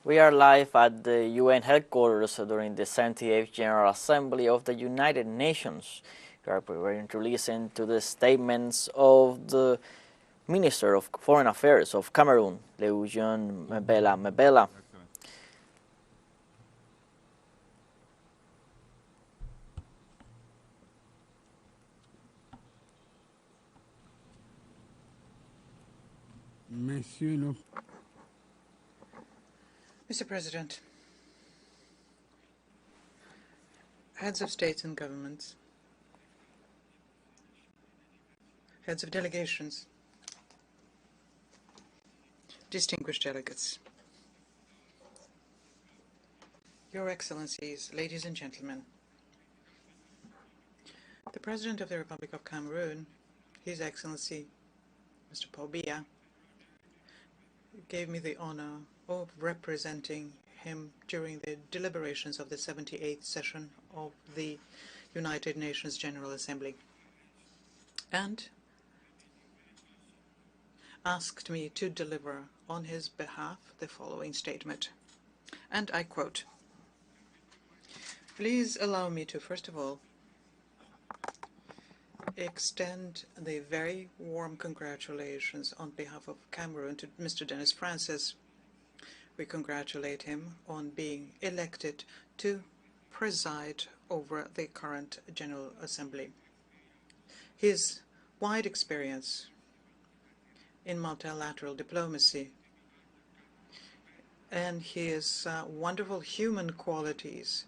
We are live at the UN headquarters during the 78th General Assembly of the United Nations. We are preparing to listen to the statements of the Minister of Foreign Affairs of Cameroon, Lejeune Mbella. Mr. President, heads of states and governments, heads of delegations, distinguished delegates, Your Excellencies, ladies and gentlemen, the President of the Republic of Cameroon, His Excellency, Mr. Paul Biya, gave me the honor of representing him during the deliberations of the 78th session of the United Nations General Assembly, and asked me to deliver on his behalf the following statement. And I quote, "Please allow me to, first of all, extend the very warm congratulations on behalf of Cameroon to Mr. Denis Francis. We congratulate him on being elected to preside over the current General Assembly. His wide experience in multilateral diplomacy and his wonderful human qualities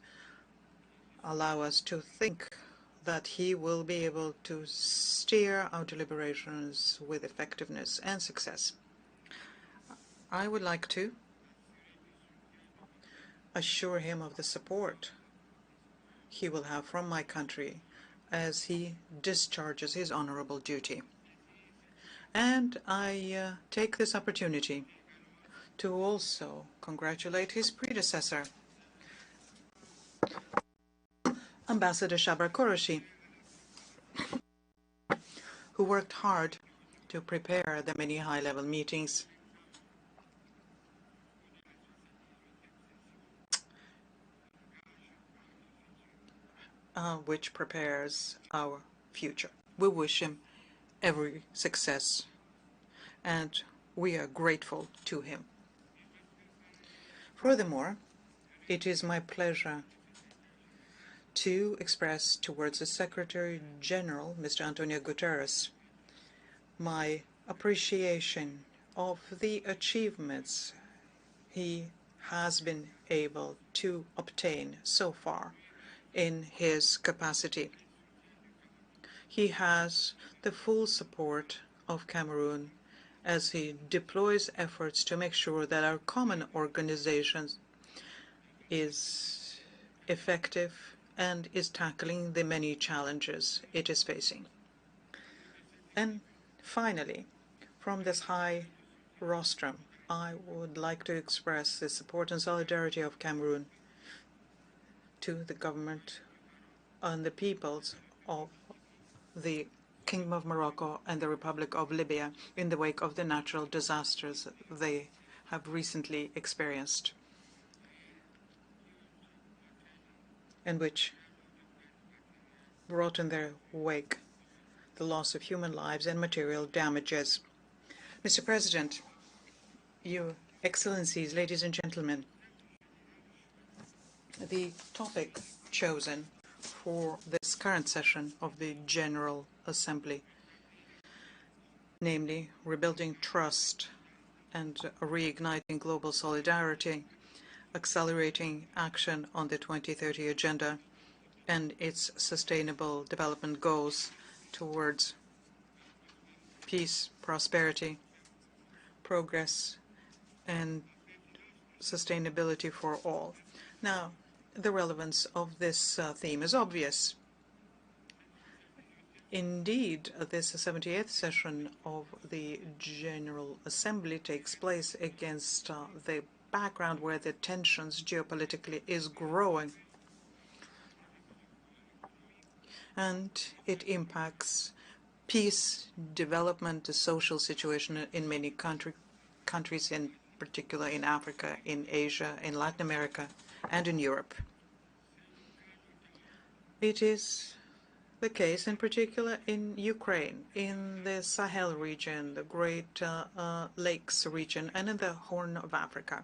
allow us to think that he will be able to steer our deliberations with effectiveness and success. I would like to assure him of the support he will have from my country as he discharges his honorable duty. And I take this opportunity to also congratulate his predecessor, Ambassador Shabar Qureshi, who worked hard to prepare the many high-level meetings which prepares our future. We wish him every success, and we are grateful to him. Furthermore, it is my pleasure to express towards the Secretary General, Mr. Antonio Guterres, my appreciation of the achievements he has been able to obtain so far in his capacity. He has the full support of Cameroon as he deploys efforts to make sure that our common organization is effective and is tackling the many challenges it is facing. And finally, from this high rostrum, I would like to express the support and solidarity of Cameroon to the government and the peoples of the Kingdom of Morocco and the Republic of Libya in the wake of the natural disasters they have recently experienced, and which brought in their wake the loss of human lives and material damages. Mr. President, Your Excellencies, ladies and gentlemen, the topic chosen for this current session of the General Assembly, namely rebuilding trust and reigniting global solidarity, accelerating action on the 2030 Agenda and its sustainable development goals towards peace, prosperity, progress, and sustainability for all. Now, the relevance of this theme is obvious. Indeed, this 78th session of the General Assembly takes place against the background where the tensions geopolitically is growing, and it impacts peace, development, the social situation in many countries, in particular in Africa, in Asia, in Latin America, and in Europe. It is the case in particular in Ukraine, in the Sahel region, the Great Lakes region, and in the Horn of Africa.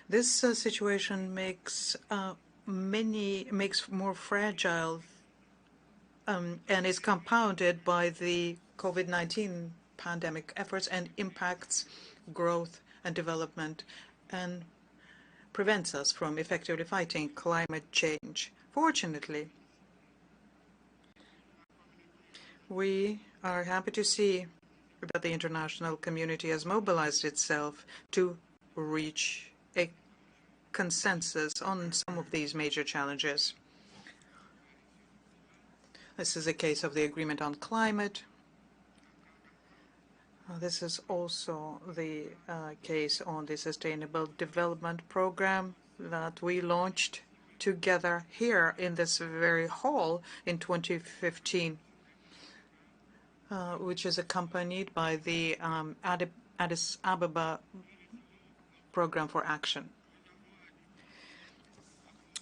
This situation makes more fragile and is compounded by the COVID-19 pandemic efforts and impacts growth and development and prevents us from effectively fighting climate change. Fortunately, we are happy to see that the international community has mobilized itself to reach a consensus on some of these major challenges. This is a case of the Agreement on Climate. This is also the case on the Sustainable Development Program that we launched together here in this very hall in 2015, which is accompanied by the Addis Ababa Program for Action.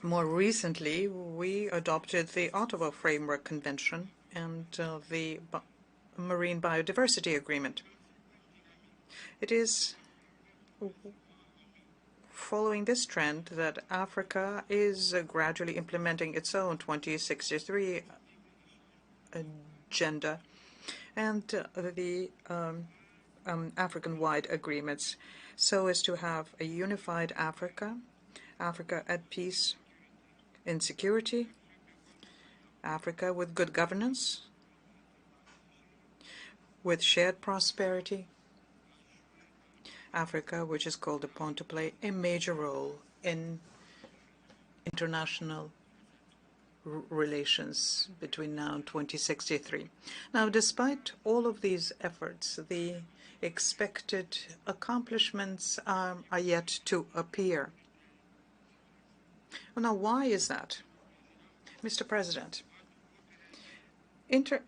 More recently, we adopted the Ottawa Framework Convention and the Marine Biodiversity Agreement. It is following this trend that Africa is gradually implementing its own 2063 agenda and the African-wide agreements so as to have a unified Africa, Africa at peace in security, Africa with good governance, with shared prosperity, Africa which is called upon to play a major role in international relations between now and 2063. Now, despite all of these efforts, the expected accomplishments are yet to appear. Well, now, why is that? Mr. President, inter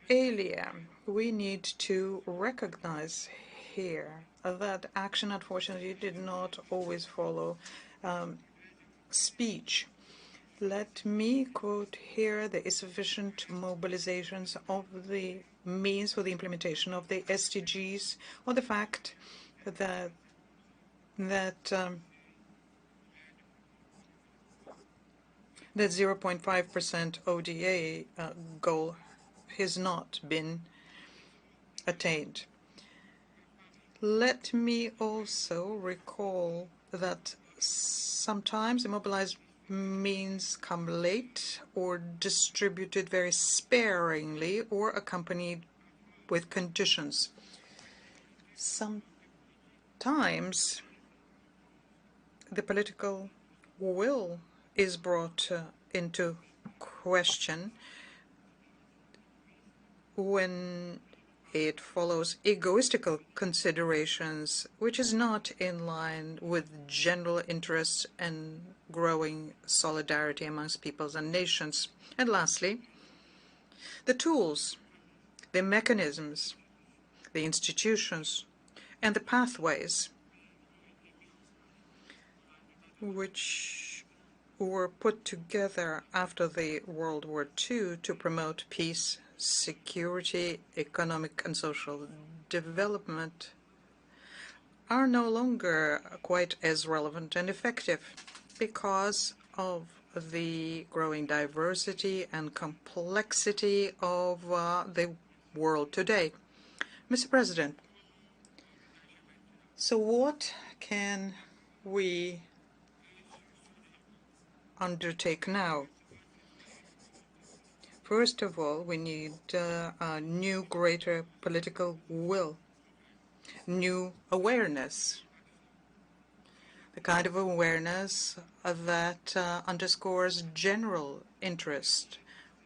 alia, we need to recognize here that action, unfortunately, did not always follow speech. Let me quote here the insufficient mobilizations of the means for the implementation of the SDGs, or the fact that that 0.5% ODA goal has not been attained. Let me also recall that sometimes immobilized means come late or distributed very sparingly or accompanied with conditions. Sometimes the political will is brought into question when it follows egoistical considerations, which is not in line with general interests and growing solidarity amongst peoples and nations. And lastly, the tools, the mechanisms, the institutions, and the pathways which were put together after the World War II to promote peace, security, economic and social development are no longer quite as relevant and effective because of the growing diversity and complexity of the world today. Mr. President, so what can we undertake now? First of all, we need a new, greater political will, new awareness, the kind of awareness that underscores general interest,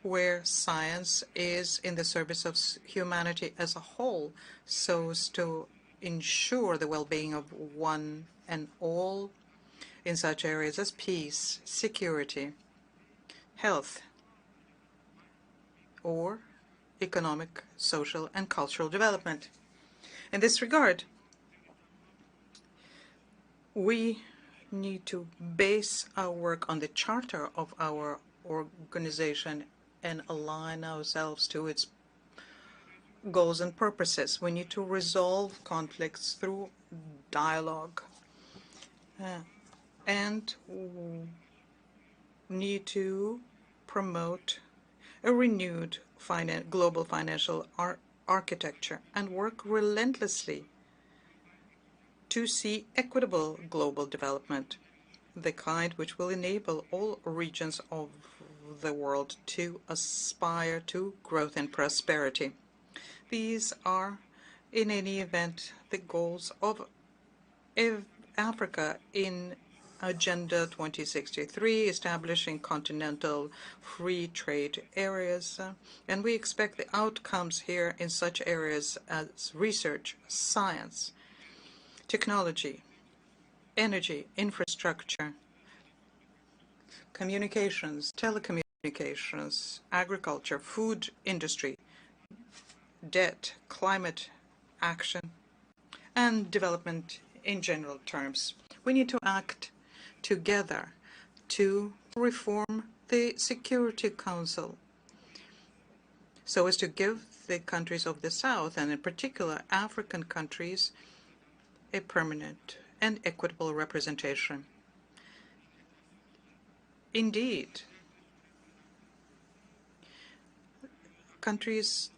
where science is in the service of humanity as a whole, so as to ensure the well-being of one and all in such areas as peace, security, health, or economic, social, and cultural development. In this regard, We need to base our work on the charter of our organization and align ourselves to its goals and purposes. We need to resolve conflicts through dialogue and need to promote a renewed global financial architecture and work relentlessly to see equitable global development, the kind which will enable all regions of the world to aspire to growth and prosperity. These are, in any event, the goals of Africa in Agenda 2063, establishing continental free trade areas, and we expect the outcomes here in such areas as research, science, technology, energy, infrastructure, communications, telecommunications, agriculture, food industry, debt, climate action, and development in general terms. We need to act together to reform the Security Council so as to give the countries of the South, and in particular African countries, a permanent and equitable representation. Indeed, countries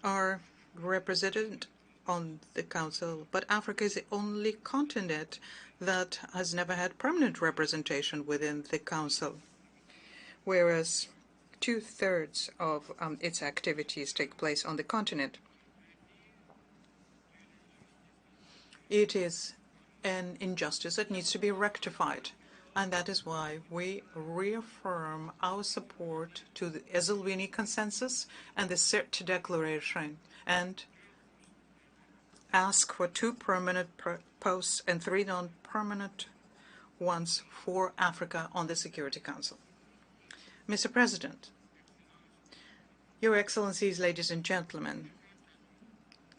are represented on the Council, but Africa is the only continent that has never had permanent representation within the Council, whereas two-thirds of its activities take place on the continent. It is an injustice that needs to be rectified, and that is why we reaffirm our support to the Esselwini Consensus and the CERT Declaration, and ask for 2 permanent posts and 3 non-permanent ones for Africa on the Security Council. Mr. President, Your Excellencies, ladies and gentlemen,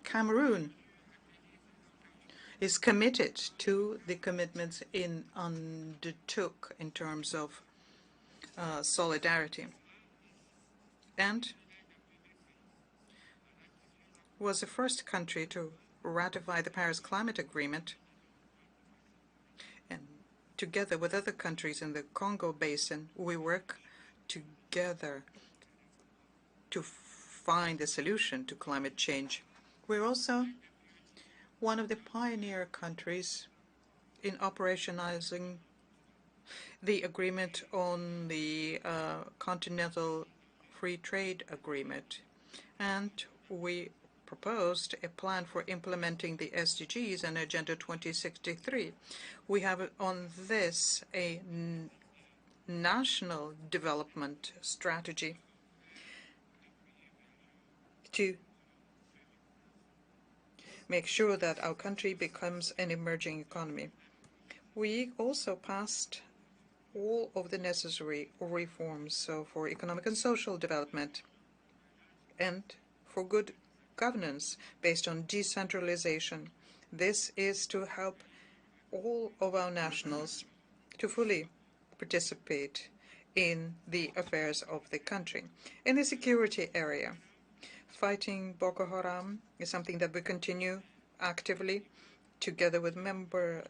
Cameroon is committed to the commitments it undertook in terms of solidarity, and was the first country to ratify the Paris Climate Agreement, and together with other countries in the Congo Basin, we work together to find a solution to climate change. We're also one of the pioneer countries in operationalizing the agreement on the Continental Free Trade Agreement, and we proposed a plan for implementing the SDGs and Agenda 2063. We have on this a national development strategy to make sure that our country becomes an emerging economy. We also passed all of the necessary reforms for economic and social development and for good governance based on decentralization. This is to help all of our nationals to fully participate in the affairs of the country. In the security area, fighting Boko Haram is something that we continue actively together with member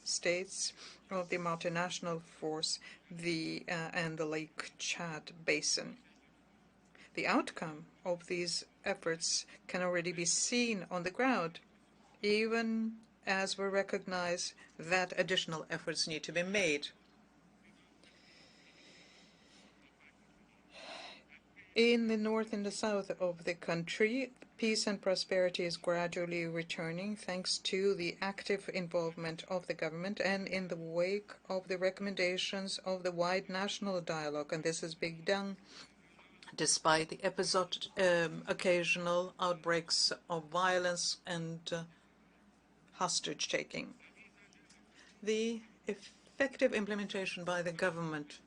states of the multinational force and the Lake Chad Basin. The outcome of these efforts can already be seen on the ground, even as we recognize that additional efforts need to be made. In the north and the south of the country, peace and prosperity is gradually returning thanks to the active involvement of the government and in the wake of the recommendations of the wide national dialogue. And this is being done despite the occasional outbreaks of violence and hostage-taking. The effective implementation by the government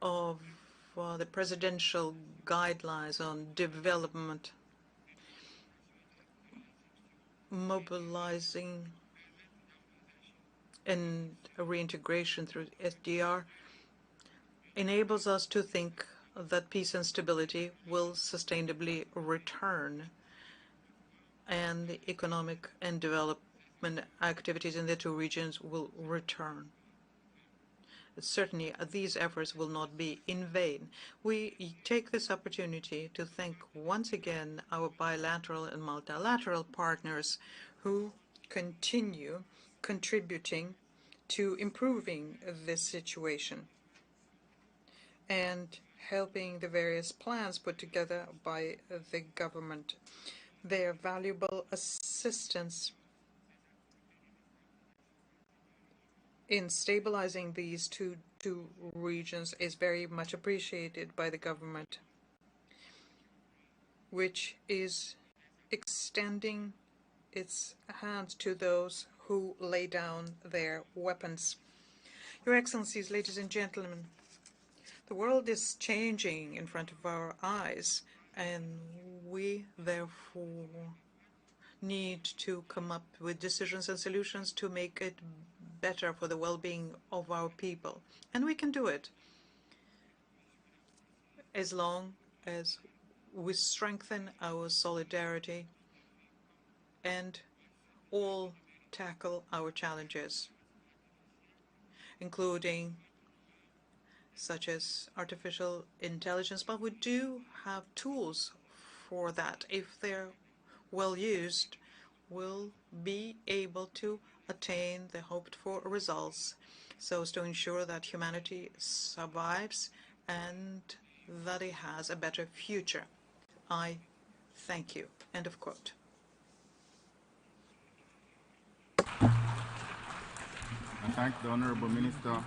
of the presidential guidelines on development mobilizing and reintegration through SDR enables us to think that peace and stability will sustainably return, and the economic and development activities in the two regions will return. Certainly, these efforts will not be in vain. We take this opportunity to thank once again our bilateral and multilateral partners who continue contributing to improving this situation and helping the various plans put together by the government. Their valuable assistance in stabilizing these two regions is very much appreciated by the government, which is extending its hand to those who lay down their weapons. Your Excellencies, ladies and gentlemen, the world is changing in front of our eyes, and we therefore need to come up with decisions and solutions to make it better for the well-being of our people. And we can do it as long as we strengthen our solidarity and all tackle our challenges, including such as artificial intelligence. But we do have tools for that. If they're well used, we'll be able to attain the hoped-for results so as to ensure that humanity survives and that it has a better future. I thank you. End of quote. I thank the Honorable Minister